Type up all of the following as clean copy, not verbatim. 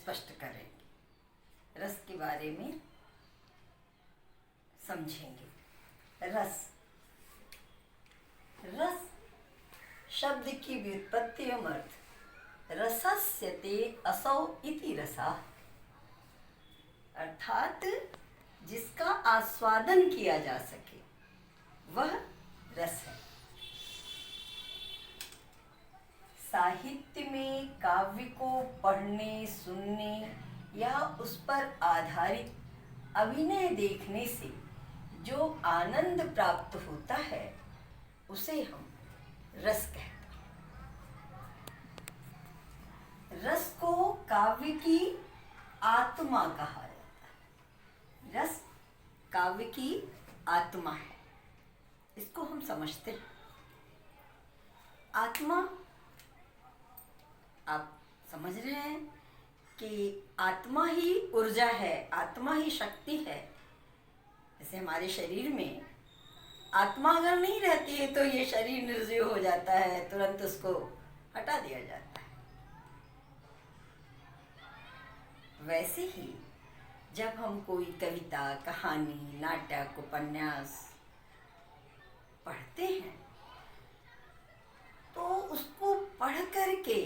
स्पष्ट करेंगे, रस के बारे में समझेंगे। रस, रस शब्द की व्युत्पत्ति एवं अर्थ। रसस्यते असौ इति रसः, अर्थात जिसका आस्वादन किया जा सके वह रस है। साहित्य में काव्य को पढ़ने, सुनने या उस पर आधारित अभिनय देखने से जो आनंद प्राप्त होता है उसे हम रस कहते हैं। रस को काव्य की आत्मा कहा जाता है। रस काव्य की आत्मा है, इसको हम समझते हैं। आत्मा, आप समझ रहे हैं कि आत्मा ही ऊर्जा है, आत्मा ही शक्ति है। जैसे हमारे शरीर में आत्मा अगर नहीं रहती है तो ये शरीर निर्जीव हो जाता है, तुरंत उसको हटा दिया जाता है। वैसे ही जब हम कोई कविता, कहानी, नाटक, उपन्यास पढ़ते हैं तो उसको पढ़ करके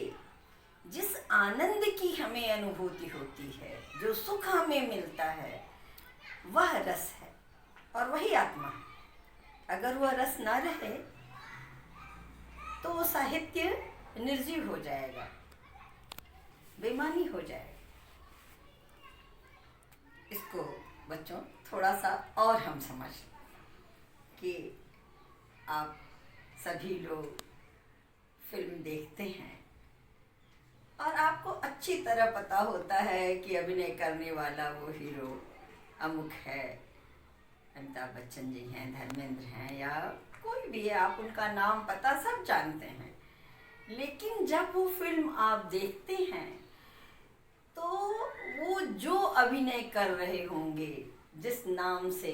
जिस आनंद की हमें अनुभूति होती है, जो सुख हमें मिलता है, वह रस है और वही आत्मा है। अगर वह रस ना रहे तो वो साहित्य निर्जीव हो जाएगा, बेमानी हो जाएगा। इसको बच्चों थोड़ा सा और हम समझ कि आप सभी लोग फिल्म देखते हैं और आपको अच्छी तरह पता होता है कि अभिनय करने वाला वो हीरो अमुक है, अमिताभ बच्चन जी हैं, धर्मेंद्र हैं या कोई भी है, आप उनका नाम पता सब जानते हैं। लेकिन जब वो फिल्म आप देखते हैं तो वो जो अभिनय कर रहे होंगे, जिस नाम से,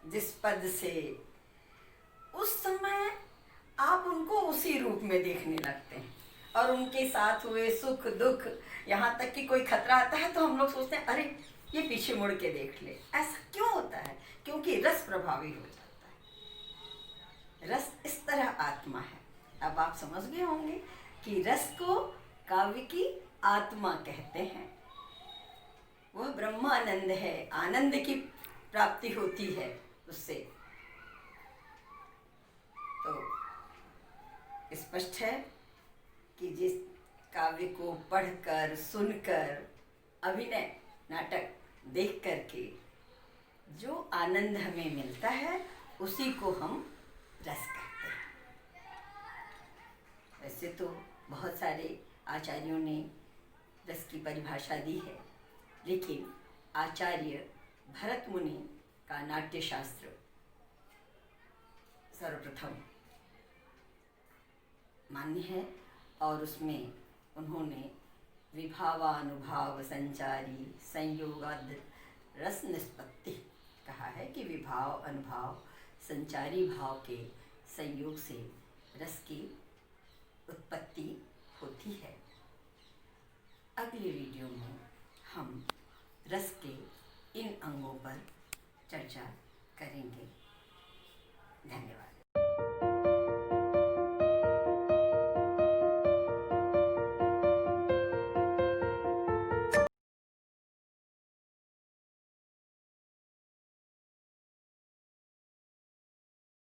जिस पद से, उस समय आप उनको उसी रूप में देखने लगते हैं और उनके साथ हुए सुख दुख, यहाँ तक कि कोई खतरा आता है तो हम लोग सोचते हैं अरे ये पीछे मुड़ के देख ले। ऐसा क्यों होता है? क्योंकि रस प्रभावी हो जाता है। रस इस तरह आत्मा है। अब आप समझ गए होंगे कि रस को काव्य की आत्मा कहते हैं। वह ब्रह्मानंद है, आनंद की प्राप्ति होती है उससे। तो स्पष्ट है कि जिस काव्य को पढ़कर, सुनकर, अभिनय, नाटक देख करके जो आनंद हमें मिलता है उसी को हम रस कहते हैं। वैसे तो बहुत सारे आचार्यों ने रस की परिभाषा दी है, लेकिन आचार्य भरत मुनि का नाट्यशास्त्र सर्वप्रथम मान्य है और उसमें उन्होंने विभावानुभाव संचारी संयोगाद रस निष्पत्ति कहा है कि विभाव, अनुभाव, संचारी भाव के संयोग से रस की उत्पत्ति होती है। अगले वीडियो में हम रस के इन अंगों पर चर्चा करेंगे। धन्यवाद।